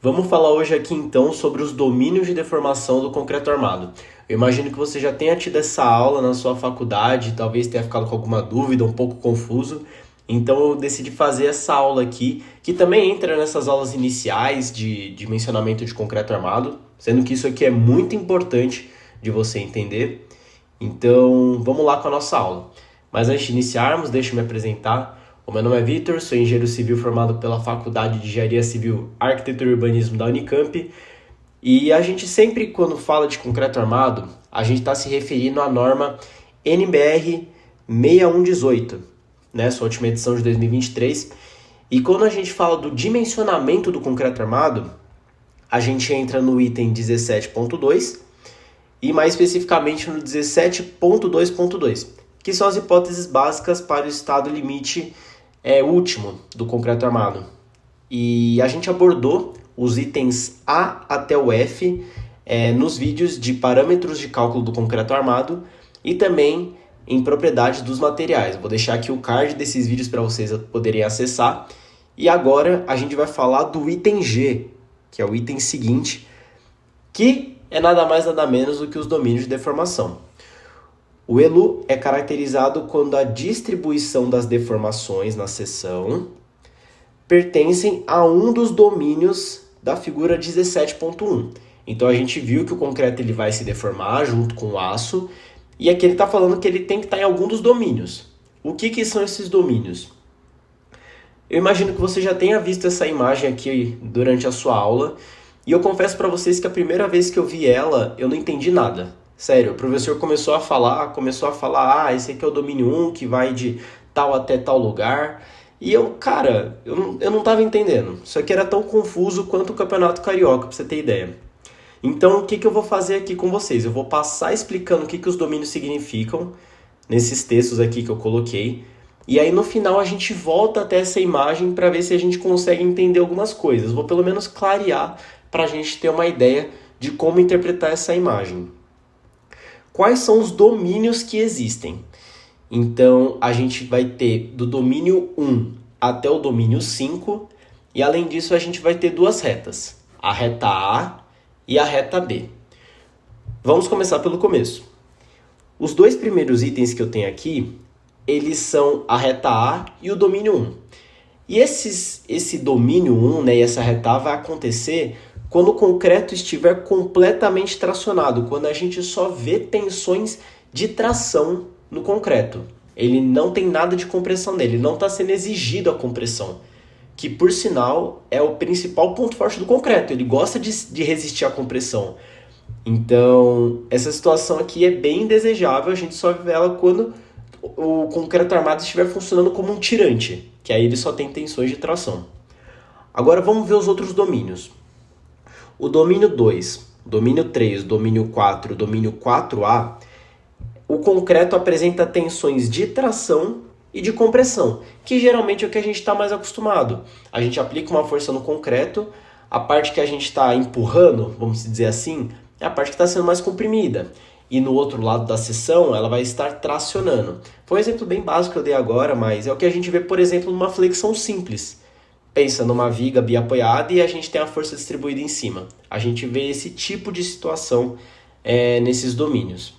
Vamos falar hoje aqui então sobre os domínios de deformação do concreto armado. Eu imagino que você já tenha tido essa aula na sua faculdade, talvez tenha ficado com alguma dúvida, um pouco confuso. Então eu decidi fazer essa aula aqui, que também entra nessas aulas iniciais de dimensionamento de concreto armado, sendo que isso aqui é muito importante de você entender. Então vamos lá com a nossa aula. Mas antes de iniciarmos, deixa eu me apresentar. O meu nome é Vitor, sou engenheiro civil formado pela Faculdade de Engenharia Civil, Arquitetura e Urbanismo da Unicamp. E a gente sempre, quando fala de concreto armado, a gente está se referindo à norma NBR 6118, né? Sua última edição de 2023. E quando a gente fala do dimensionamento do concreto armado, a gente entra no item 17.2 e mais especificamente no 17.2.2, que são as hipóteses básicas para o estado limite último do concreto armado. E a gente abordou os itens A até o F nos vídeos de parâmetros de cálculo do concreto armado e também em propriedades dos materiais. Vou deixar aqui o card desses vídeos para vocês poderem acessar. E agora a gente vai falar do item G, que é o item seguinte, que é nada mais nada menos do que os domínios de deformação. O ELU é caracterizado quando a distribuição das deformações na seção pertencem a um dos domínios da figura 17.1. Então a gente viu que o concreto ele vai se deformar junto com o aço, e aqui ele está falando que ele tem que estar em algum dos domínios. O que são esses domínios? Eu imagino que você já tenha visto essa imagem aqui durante a sua aula, e eu confesso para vocês que a primeira vez que eu vi ela, eu não entendi nada. Sério, o professor começou a falar, esse aqui é o domínio 1, que vai de tal até tal lugar. E eu não tava entendendo. Isso aqui era tão confuso quanto o Campeonato Carioca, pra você ter ideia. Então, o que eu vou fazer aqui com vocês? Eu vou passar explicando o que os domínios significam, nesses textos aqui que eu coloquei. E aí, no final, a gente volta até essa imagem para ver se a gente consegue entender algumas coisas. Vou pelo menos clarear para a gente ter uma ideia de como interpretar essa imagem. Quais são os domínios que existem? Então, a gente vai ter do domínio 1 até o domínio 5, e além disso a gente vai ter duas retas, a reta A e a reta B. Vamos começar pelo começo. Os dois primeiros itens que eu tenho aqui, eles são a reta A e o domínio 1. E esse domínio 1, né, e essa reta A vai acontecer quando o concreto estiver completamente tracionado, quando a gente só vê tensões de tração no concreto. Ele não tem nada de compressão nele, não está sendo exigido a compressão, que por sinal é o principal ponto forte do concreto, ele gosta de resistir à compressão. Então, essa situação aqui é bem desejável, a gente só vê ela quando o concreto armado estiver funcionando como um tirante, que aí ele só tem tensões de tração. Agora vamos ver os outros domínios. O domínio 2, domínio 3, domínio 4, domínio 4A, o concreto apresenta tensões de tração e de compressão, que geralmente é o que a gente está mais acostumado. A gente aplica uma força no concreto, a parte que a gente está empurrando, vamos dizer assim, é a parte que está sendo mais comprimida. E no outro lado da seção, ela vai estar tracionando. Foi um exemplo bem básico que eu dei agora, mas é o que a gente vê, por exemplo, numa flexão simples. Pensa numa viga biapoiada e a gente tem a força distribuída em cima. A gente vê esse tipo de situação nesses domínios.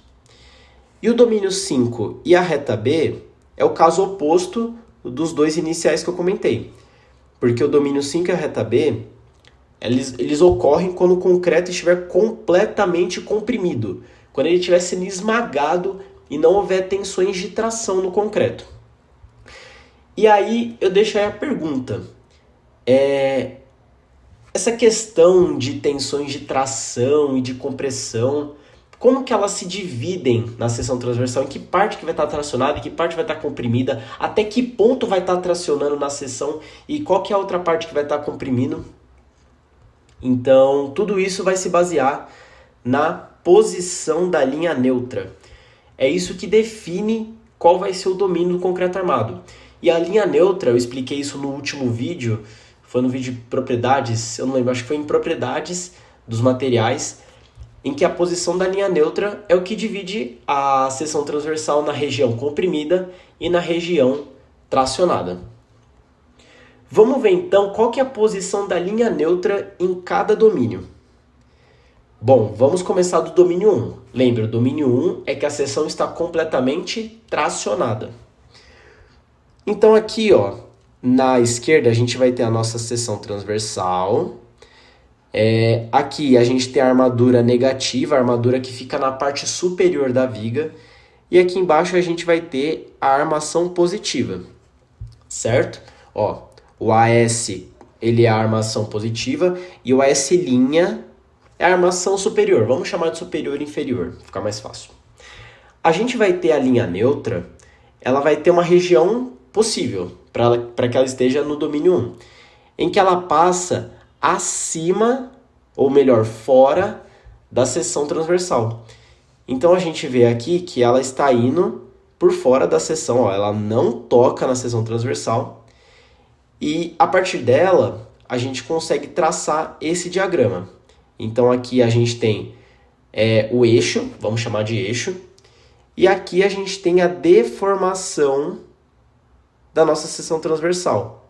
E o domínio 5 e a reta B é o caso oposto dos dois iniciais que eu comentei. Porque o domínio 5 e a reta B, eles ocorrem quando o concreto estiver completamente comprimido, quando ele estiver sendo esmagado e não houver tensões de tração no concreto. E aí eu deixo aí a pergunta. Essa questão de tensões de tração e de compressão, como que elas se dividem na seção transversal? Em que parte que vai estar tracionada, em que parte vai estar comprimida? Até que ponto vai estar tracionando na seção? E qual que é a outra parte que vai estar comprimindo? Então, tudo isso vai se basear na posição da linha neutra. É isso que define qual vai ser o domínio do concreto armado. E a linha neutra, eu expliquei isso no último vídeo, foi no vídeo de propriedades, eu não lembro, acho que foi em propriedades dos materiais, em que a posição da linha neutra é o que divide a seção transversal na região comprimida e na região tracionada. Vamos ver então qual que é a posição da linha neutra em cada domínio. Bom, vamos começar do domínio 1. Lembra, o domínio 1 é que a seção está completamente tracionada. Então aqui, ó, na esquerda a gente vai ter a nossa seção transversal. Aqui a gente tem a armadura negativa, a armadura que fica na parte superior da viga. E aqui embaixo a gente vai ter a armação positiva, certo? Ó, o AS ele é a armação positiva e o AS' é a armação superior. Vamos chamar de superior e inferior, ficar mais fácil. A gente vai ter a linha neutra, ela vai ter uma região possível para que ela esteja no domínio 1, em que ela passa acima, ou melhor, fora da seção transversal. Então a gente vê aqui que ela está indo por fora da seção, ó, ela não toca na seção transversal. E a partir dela, a gente consegue traçar esse diagrama. Então aqui a gente tem o eixo, vamos chamar de eixo. E aqui a gente tem a deformação da nossa seção transversal.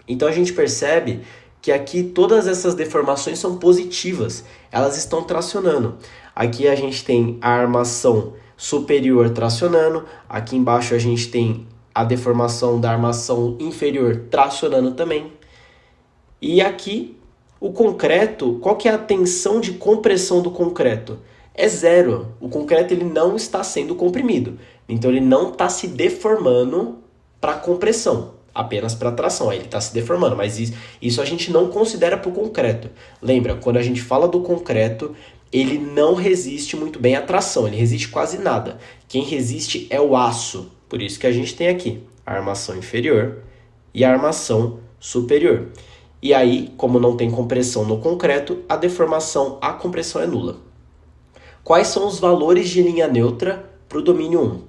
Então a gente percebe que aqui todas essas deformações são positivas, elas estão tracionando. Aqui a gente tem a armação superior tracionando, aqui embaixo a gente tem a deformação da armação inferior tracionando também. E aqui o concreto, qual que é a tensão de compressão do concreto? É zero. O concreto ele não está sendo comprimido, então ele não está se deformando para compressão, apenas para tração. Aí ele está se deformando, mas isso a gente não considera para o concreto. Lembra, quando a gente fala do concreto, ele não resiste muito bem à tração, ele resiste quase nada. Quem resiste é o aço, por isso que a gente tem aqui a armação inferior e a armação superior. E aí, como não tem compressão no concreto, a deformação, a compressão é nula. Quais são os valores de linha neutra para o domínio 1?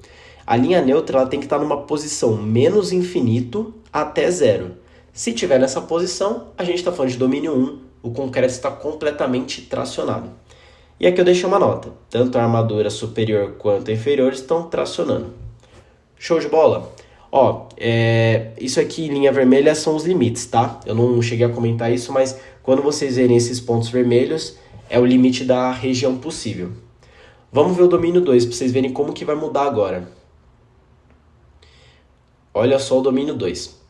A linha neutra ela tem que estar numa posição menos infinito até zero. Se tiver nessa posição, a gente está falando de domínio 1, o concreto está completamente tracionado. E aqui eu deixei uma nota, tanto a armadura superior quanto a inferior estão tracionando. Show de bola? Ó, isso aqui em linha vermelha são os limites, tá? Eu não cheguei a comentar isso, mas quando vocês verem esses pontos vermelhos, é o limite da região possível. Vamos ver o domínio 2, para vocês verem como que vai mudar agora. Olha só o domínio 2.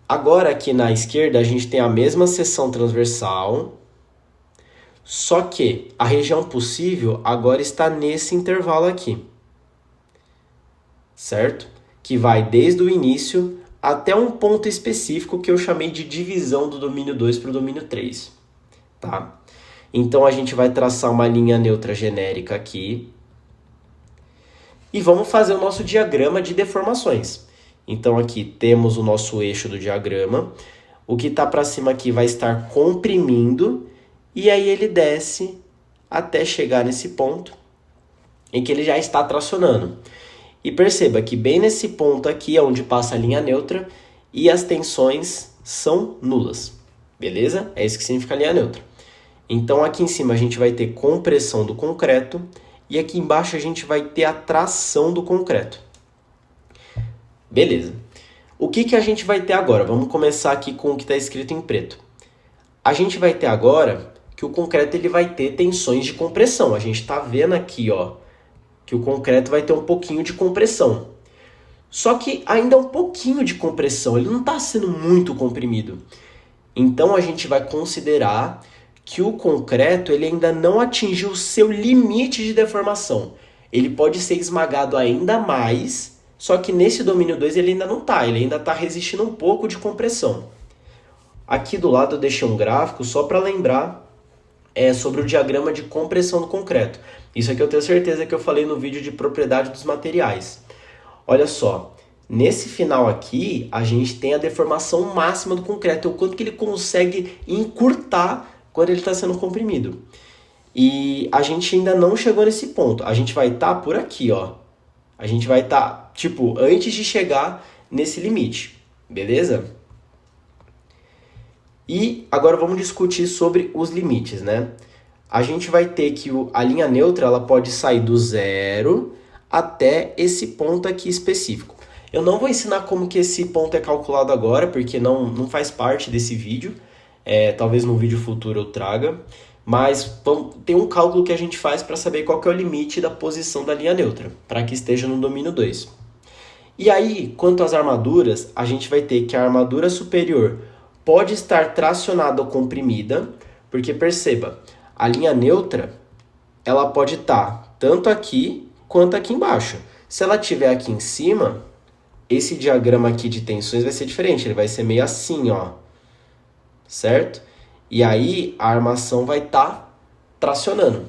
Agora aqui na esquerda a gente tem a mesma seção transversal, só que a região possível agora está nesse intervalo aqui, certo? Que vai desde o início até um ponto específico que eu chamei de divisão do domínio 2 para o domínio 3, tá? Então a gente vai traçar uma linha neutra genérica aqui e vamos fazer o nosso diagrama de deformações. Então aqui temos o nosso eixo do diagrama, o que está para cima aqui vai estar comprimindo e aí ele desce até chegar nesse ponto em que ele já está tracionando. E perceba que bem nesse ponto aqui é onde passa a linha neutra e as tensões são nulas, beleza? É isso que significa linha neutra. Então aqui em cima a gente vai ter compressão do concreto e aqui embaixo a gente vai ter a tração do concreto. Beleza. O que a gente vai ter agora? Vamos começar aqui com o que está escrito em preto. A gente vai ter agora que o concreto ele vai ter tensões de compressão. A gente está vendo aqui, ó, que o concreto vai ter um pouquinho de compressão. Só que ainda é um pouquinho de compressão, ele não está sendo muito comprimido. Então a gente vai considerar que o concreto ele ainda não atingiu o seu limite de deformação. Ele pode ser esmagado ainda mais, só que nesse domínio 2 ele ainda não está, ele ainda está resistindo um pouco de compressão. Aqui do lado eu deixei um gráfico só para lembrar sobre o diagrama de compressão do concreto. Isso aqui eu tenho certeza que eu falei no vídeo de propriedade dos materiais. Olha só, nesse final aqui, a gente tem a deformação máxima do concreto, o quanto que ele consegue encurtar quando ele está sendo comprimido. E a gente ainda não chegou nesse ponto, a gente vai estar por aqui, ó. A gente vai estar, tipo, antes de chegar nesse limite, beleza? E agora vamos discutir sobre os limites, né? A gente vai ter que a linha neutra ela pode sair do zero até esse ponto aqui específico. Eu não vou ensinar como que esse ponto é calculado agora, porque não faz parte desse vídeo. Talvez no vídeo futuro eu traga. Mas tem um cálculo que a gente faz para saber qual que é o limite da posição da linha neutra, para que esteja no domínio 2. E aí, quanto às armaduras, a gente vai ter que a armadura superior pode estar tracionada ou comprimida, porque perceba, a linha neutra ela pode estar tanto aqui quanto aqui embaixo. Se ela estiver aqui em cima, esse diagrama aqui de tensões vai ser diferente, ele vai ser meio assim, ó, certo? E aí a armação vai estar tracionando.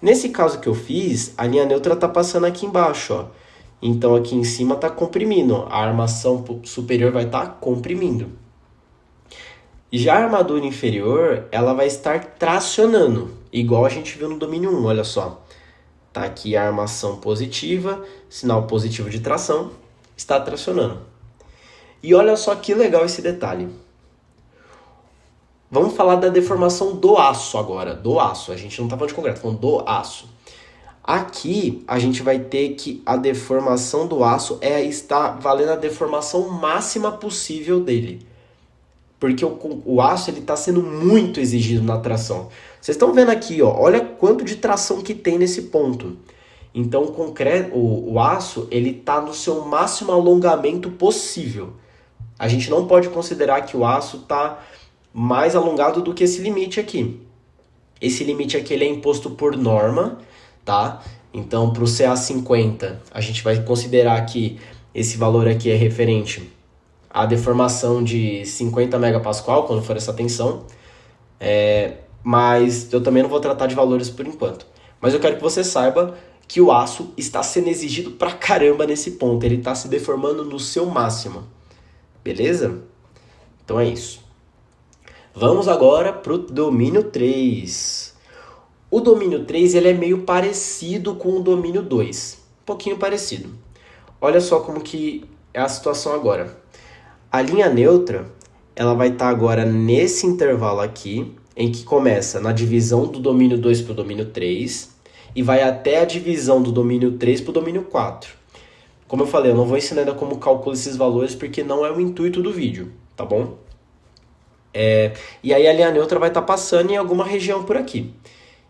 Nesse caso que eu fiz, a linha neutra está passando aqui embaixo, ó. Então aqui em cima está comprimindo, a armação superior vai estar comprimindo. E já a armadura inferior, ela vai estar tracionando, igual a gente viu no domínio 1, olha só. Tá aqui a armação positiva, sinal positivo de tração, está tracionando. E olha só que legal esse detalhe. Vamos falar da deformação do aço agora, do aço. A gente não está falando de concreto, falando do aço. Aqui, a gente vai ter que a deformação do aço está valendo a deformação máxima possível dele. Porque o aço está sendo muito exigido na tração. Vocês estão vendo aqui, ó, olha quanto de tração que tem nesse ponto. Então, o aço está no seu máximo alongamento possível. A gente não pode considerar que o aço está mais alongado do que esse limite aqui. Esse limite aqui ele é imposto por norma, tá? Então, para o CA50, a gente vai considerar que esse valor aqui é referente à deformação de 50 megapascal, quando for essa tensão. Mas eu também não vou tratar de valores por enquanto. Mas eu quero que você saiba que o aço está sendo exigido pra caramba nesse ponto. Ele está se deformando no seu máximo. Beleza? Então é isso. Vamos agora para o domínio 3. O domínio 3 ele é meio parecido com o domínio 2. Um pouquinho parecido. Olha só como que é a situação agora. A linha neutra ela vai estar agora nesse intervalo aqui, em que começa na divisão do domínio 2 para o domínio 3 e vai até a divisão do domínio 3 para o domínio 4. Como eu falei, eu não vou ensinar ainda como calcula esses valores porque não é o intuito do vídeo, tá bom? E aí a linha neutra vai estar passando em alguma região por aqui.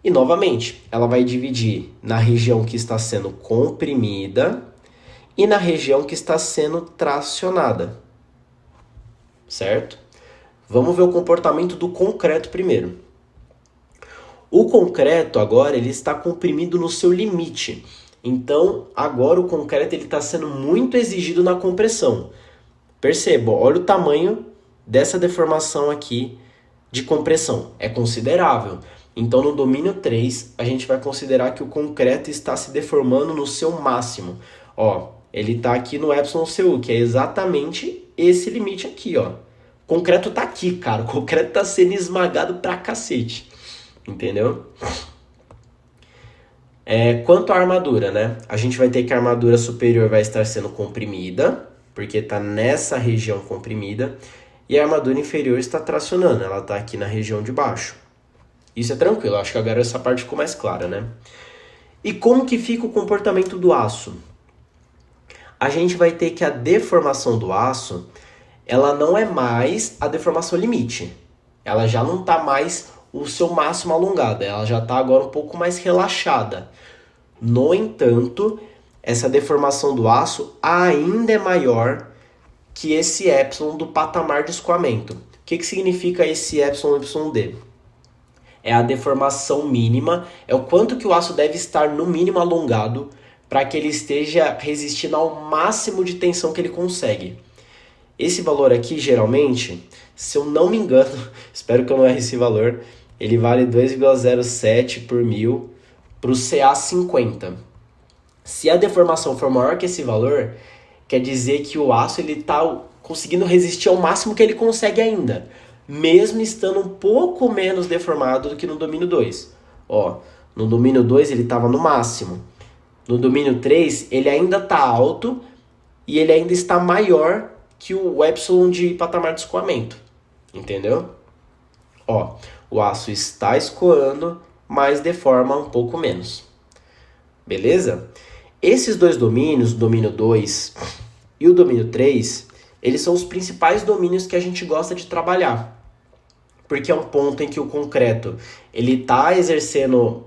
E novamente, ela vai dividir na região que está sendo comprimida e na região que está sendo tracionada. Certo? Vamos ver o comportamento do concreto primeiro. O concreto agora ele está comprimido no seu limite. Então, agora o concreto está sendo muito exigido na compressão. Perceba, olha o tamanho dessa deformação aqui de compressão. É considerável. Então, no domínio 3, a gente vai considerar que o concreto está se deformando no seu máximo. Ó, ele está aqui no εcu, que é exatamente esse limite aqui, ó. O concreto tá aqui, cara. O concreto tá sendo esmagado pra cacete. Entendeu? Quanto à armadura, né? A gente vai ter que a armadura superior vai estar sendo comprimida, porque tá nessa região comprimida. E a armadura inferior está tracionando, ela tá aqui na região de baixo. Isso é tranquilo, acho que agora essa parte ficou mais clara, né? E como que fica o comportamento do aço? A gente vai ter que a deformação do aço, ela não é mais a deformação limite. Ela já não está mais o seu máximo alongado, ela já está agora um pouco mais relaxada. No entanto, essa deformação do aço ainda é maior que esse epsilon do patamar de escoamento. O que significa esse epsilon YD? É a deformação mínima, é o quanto que o aço deve estar no mínimo alongado para que ele esteja resistindo ao máximo de tensão que ele consegue. Esse valor aqui, geralmente, se eu não me engano, espero que eu não erre esse valor, ele vale 2,07 por mil para o CA50. Se a deformação for maior que esse valor, quer dizer que o aço está conseguindo resistir ao máximo que ele consegue ainda, mesmo estando um pouco menos deformado do que no domínio 2. Ó, no domínio 2 ele estava no máximo. No domínio 3 ele ainda está alto e ele ainda está maior que o epsilon de patamar de escoamento. Entendeu? Ó, o aço está escoando, mas deforma um pouco menos. Beleza? Esses dois domínios, o domínio 2 e o domínio 3, eles são os principais domínios que a gente gosta de trabalhar. Porque é um ponto em que o concreto ele está exercendo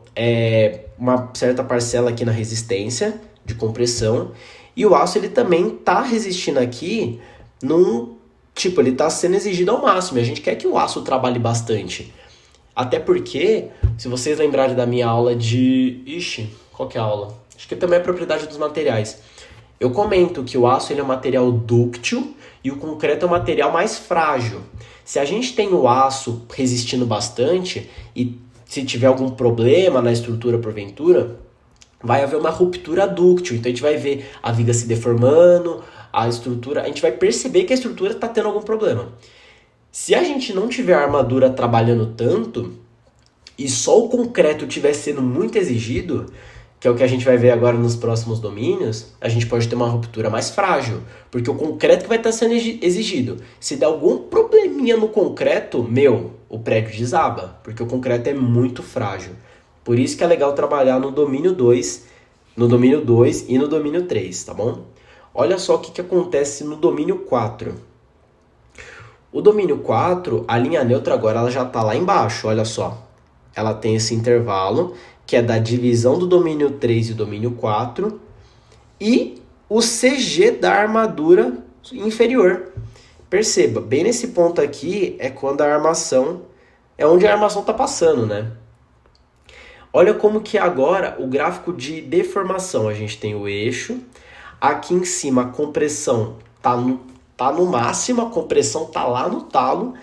uma certa parcela aqui na resistência de compressão, e o aço ele também está resistindo aqui ele está sendo exigido ao máximo, e a gente quer que o aço trabalhe bastante. Até porque, se vocês lembrarem da minha aula de... qual que é a aula? Acho que também é propriedade dos materiais. Eu comento que o aço ele é um material dúctil e o concreto é um material mais frágil. Se a gente tem o aço resistindo bastante e se tiver algum problema na estrutura porventura, vai haver uma ruptura dúctil. Então a gente vai ver a viga se deformando, a gente vai perceber que a estrutura está tendo algum problema. Se a gente não tiver a armadura trabalhando tanto e só o concreto estiver sendo muito exigido, que é o que a gente vai ver agora nos próximos domínios, a gente pode ter uma ruptura mais frágil, porque o concreto que vai estar sendo exigido. Se der algum probleminha no concreto, o prédio desaba, porque o concreto é muito frágil. Por isso que é legal trabalhar no domínio 2 e no domínio 3, tá bom? Olha só o que acontece no domínio 4. O domínio 4, a linha neutra agora ela já está lá embaixo, olha só. Ela tem esse intervalo, que é da divisão do domínio 3 e do domínio 4, e o CG da armadura inferior. Perceba, bem nesse ponto aqui é quando a armação, é onde a armação está passando, né? Olha como que agora o gráfico de deformação, a gente tem o eixo, aqui em cima a compressão tá no máximo, a compressão tá lá no talo,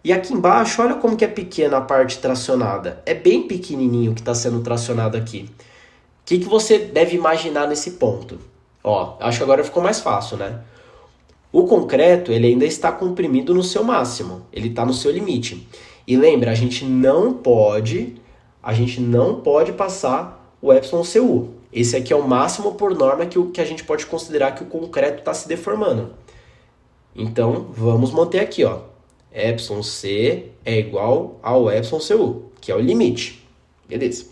e aqui embaixo, olha como que é pequena a parte tracionada. É bem pequenininho que está sendo tracionado aqui. O que você deve imaginar nesse ponto? Acho que agora ficou mais fácil, né? O concreto ele ainda está comprimido no seu máximo. Ele está no seu limite. E lembra, a gente não pode passar o εcu. Esse aqui é o máximo por norma que a gente pode considerar que o concreto está se deformando. Então, vamos manter aqui, εc é igual ao εcu, que é o limite. Beleza.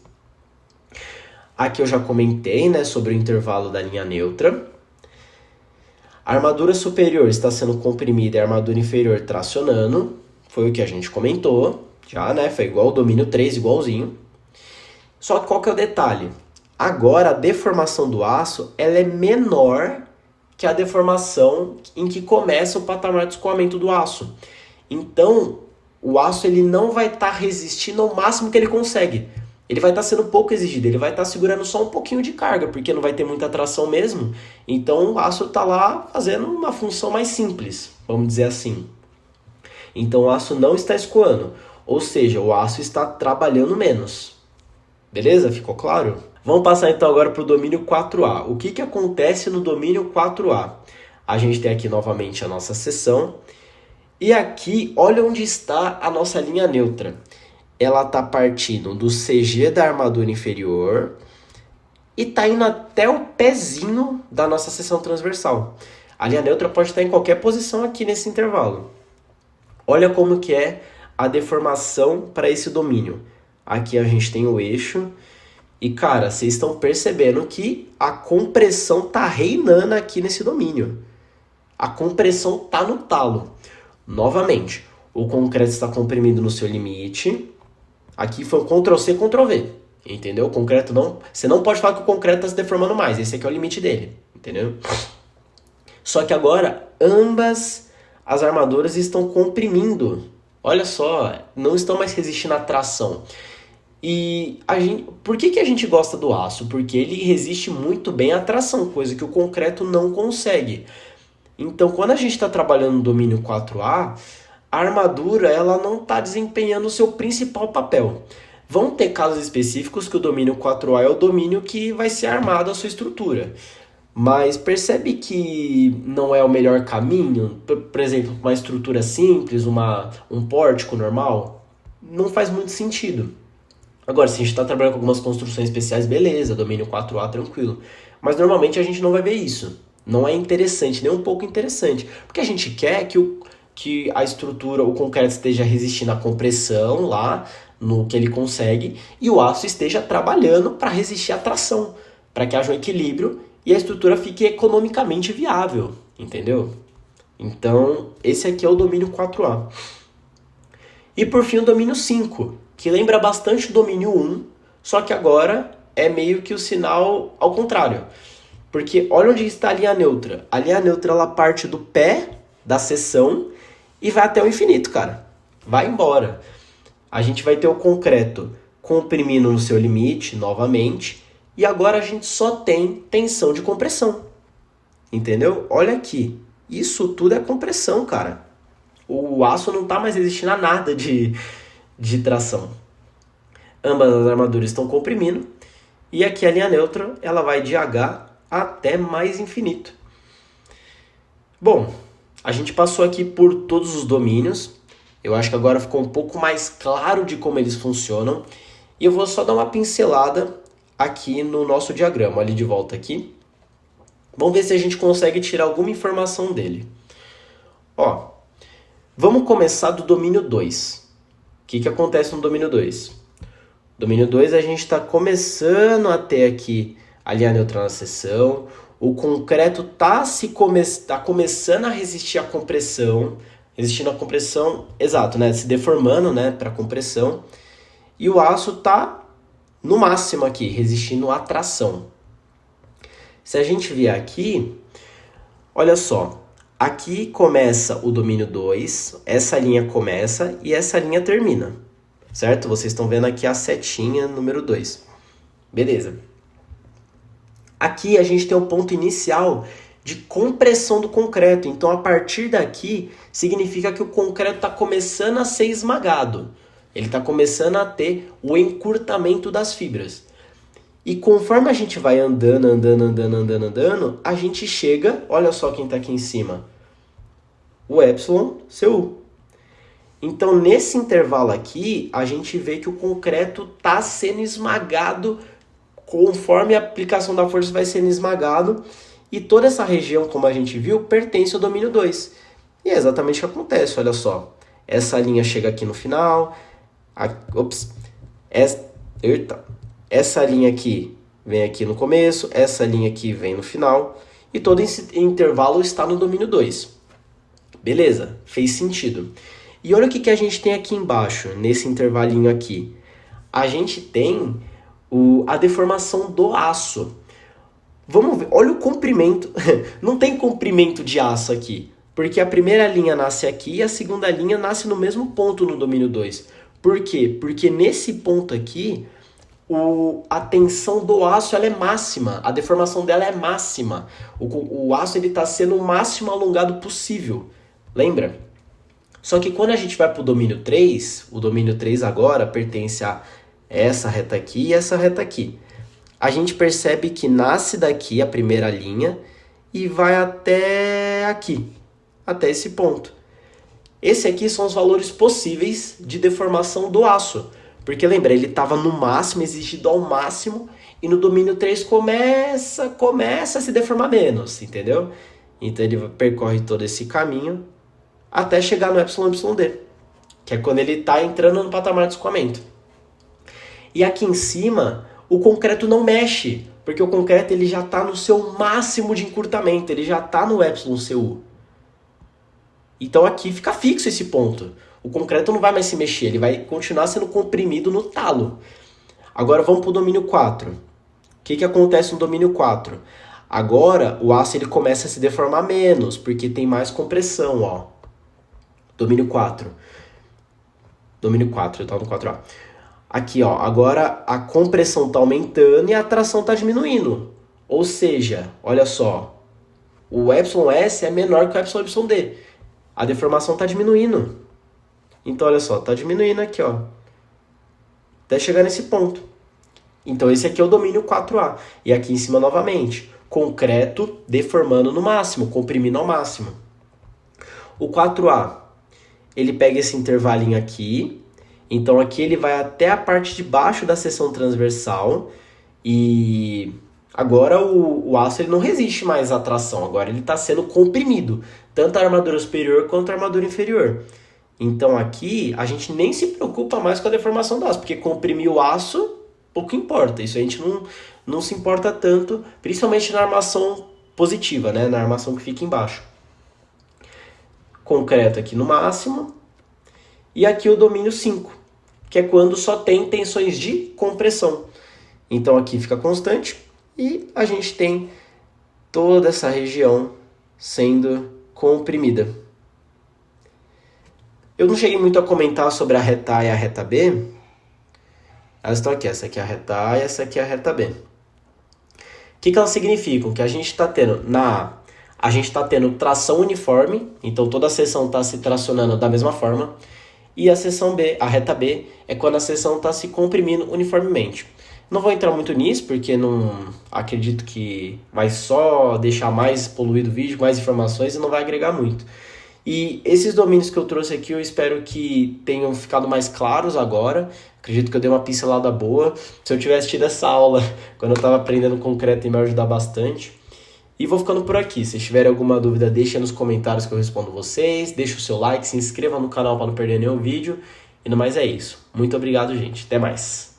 Aqui eu já comentei, né, sobre o intervalo da linha neutra. A armadura superior está sendo comprimida e a armadura inferior tracionando. Foi o que a gente comentou. Já, né? Foi igual ao domínio 3, igualzinho. Só que qual que é o detalhe? Agora a deformação do aço ela é menor que a deformação em que começa o patamar de escoamento do aço. Então, o aço ele não vai estar resistindo ao máximo que ele consegue. Ele vai estar sendo pouco exigido, ele vai estar segurando só um pouquinho de carga, porque não vai ter muita tração mesmo. Então, o aço está lá fazendo uma função mais simples, vamos dizer assim. Então, o aço não está escoando, ou seja, o aço está trabalhando menos. Beleza? Ficou claro? Vamos passar então agora para o domínio 4A. O que acontece no domínio 4A? A gente tem aqui novamente a nossa seção. E aqui, olha onde está a nossa linha neutra. Ela está partindo do CG da armadura inferior e está indo até o pezinho da nossa seção transversal. A linha neutra pode estar em qualquer posição aqui nesse intervalo. Olha como que é a deformação para esse domínio. Aqui a gente tem o eixo. E, cara, vocês estão percebendo que a compressão está reinando aqui nesse domínio. A compressão está no talo. Novamente, o concreto está comprimido no seu limite. Aqui foi Ctrl+C, Ctrl+V. Entendeu? O concreto não... Você não pode falar que o concreto está se deformando mais. Esse aqui é o limite dele. Entendeu? Só que agora, ambas as armaduras estão comprimindo. Olha só, não estão mais resistindo à tração. E por que a gente gosta do aço? Porque ele resiste muito bem à tração, coisa que o concreto não consegue. Então, quando a gente está trabalhando no domínio 4A, a armadura ela não está desempenhando o seu principal papel. Vão ter casos específicos que o domínio 4A é o domínio que vai ser armado a sua estrutura. Mas percebe que não é o melhor caminho? Por exemplo, uma estrutura simples, um pórtico normal, não faz muito sentido. Agora, se a gente está trabalhando com algumas construções especiais, beleza, domínio 4A, tranquilo. Mas normalmente a gente não vai ver isso. Não é interessante, nem um pouco interessante. Porque a gente quer que a estrutura, o concreto esteja resistindo à compressão lá, no que ele consegue, e o aço esteja trabalhando para resistir à tração, para que haja um equilíbrio e a estrutura fique economicamente viável. entendeu? Então, esse aqui é o domínio 4A. E por fim o domínio 5, que lembra bastante o domínio 1, só que agora é meio que o sinal ao contrário. Porque olha onde está a linha neutra. A linha neutra ela parte do pé da seção e vai até o infinito, cara. Vai embora. A gente vai ter o concreto comprimindo no seu limite novamente. E agora a gente só tem tensão de compressão. Entendeu? Olha aqui. Isso tudo é compressão, cara. O aço não está mais resistindo a nada de tração. Ambas as armaduras estão comprimindo. E aqui a linha neutra ela vai de H até mais infinito. Bom, a gente passou aqui por todos os domínios. Eu acho que agora ficou um pouco mais claro de como eles funcionam. E eu vou só dar uma pincelada aqui no nosso diagrama, ali de volta aqui. Vamos ver se a gente consegue tirar alguma informação dele. Ó, vamos começar do domínio 2. O que acontece no domínio 2? Domínio 2 a gente está começando a ter aqui a linha neutra na seção. O concreto está começando a resistir à compressão. Resistindo à compressão, exato, né? Se deformando, né, para compressão. E o aço está no máximo aqui, resistindo à tração. Se a gente vier aqui, olha só. Aqui começa o domínio 2, essa linha começa e essa linha termina, certo? Vocês estão vendo aqui a setinha número 2. Beleza. Aqui a gente tem o ponto inicial de compressão do concreto. Então, a partir daqui, significa que o concreto está começando a ser esmagado. Ele está começando a ter o encurtamento das fibras. E conforme a gente vai andando, a gente chega, olha só quem está aqui em cima, o εCu. Então, nesse intervalo aqui, a gente vê que o concreto está sendo esmagado, conforme a aplicação da força vai sendo esmagado, e toda essa região, como a gente viu, pertence ao domínio 2. E é exatamente o que acontece, olha só. Essa linha chega aqui no final, essa linha aqui vem aqui no começo, essa linha aqui vem no final, e todo esse intervalo está no domínio 2. Beleza, fez sentido. E olha o que a gente tem aqui embaixo, nesse intervalinho aqui. A gente tem a deformação do aço. Vamos ver, olha o comprimento. Não tem comprimento de aço aqui, porque a primeira linha nasce aqui e a segunda linha nasce no mesmo ponto no domínio 2. Por quê? Porque nesse ponto aqui, a tensão do aço ela é máxima, a deformação dela é máxima. O aço está sendo o máximo alongado possível. Lembra? Só que quando a gente vai para o domínio 3, o domínio 3 agora pertence a essa reta aqui e essa reta aqui. A gente percebe que nasce daqui a primeira linha e vai até aqui, até esse ponto. Esse aqui são os valores possíveis de deformação do aço. Porque lembra, ele estava no máximo, exigido ao máximo, e no domínio 3 começa a se deformar menos, entendeu? Então ele percorre todo esse caminho até chegar no εYD, que é quando ele está entrando no patamar de escoamento. E aqui em cima, o concreto não mexe, porque o concreto ele já está no seu máximo de encurtamento, ele já está no εCu. Então aqui fica fixo esse ponto. O concreto não vai mais se mexer, ele vai continuar sendo comprimido no talo. Agora vamos para o domínio 4. O que acontece no domínio 4? Agora o aço ele começa a se deformar menos, porque tem mais compressão, ó. Domínio 4. Domínio 4, eu estava no 4A. Aqui, ó, agora a compressão está aumentando e a tração está diminuindo. Ou seja, olha só, o εS é menor que o εYD. A deformação está diminuindo. Então, olha só, está diminuindo aqui, ó, até chegar nesse ponto. Então, esse aqui é o domínio 4A. E aqui em cima, novamente, concreto deformando no máximo, comprimindo ao máximo. O 4A, ele pega esse intervalinho aqui. Então, aqui ele vai até a parte de baixo da seção transversal. E agora o aço ele não resiste mais à tração. Agora ele está sendo comprimido, tanto a armadura superior quanto a armadura inferior. Então aqui a gente nem se preocupa mais com a deformação do aço, porque comprimir o aço pouco importa. Isso a gente não se importa tanto, principalmente na armação positiva, né, na armação que fica embaixo. Concreto aqui no máximo. E aqui o domínio 5, que é quando só tem tensões de compressão. Então aqui fica constante e a gente tem toda essa região sendo comprimida. Eu não cheguei muito a comentar sobre a reta A e a reta B. Elas estão aqui, essa aqui é a reta A e essa aqui é a reta B. O que elas significam? Que a gente está tendo na A, a gente está tendo tração uniforme, então toda a seção está se tracionando da mesma forma. E a seção B, a reta B, é quando a seção está se comprimindo uniformemente. Não vou entrar muito nisso, porque não acredito que vai só deixar mais poluído o vídeo, mais informações e não vai agregar muito. E esses domínios que eu trouxe aqui, eu espero que tenham ficado mais claros agora. Acredito que eu dei uma pincelada boa. Se eu tivesse tido essa aula quando eu estava aprendendo concreto, ia me ajudar bastante. E vou ficando por aqui. Se tiverem alguma dúvida, deixem nos comentários que eu respondo vocês. Deixe o seu like, se inscreva no canal para não perder nenhum vídeo. E no mais é isso. Muito obrigado, gente. Até mais.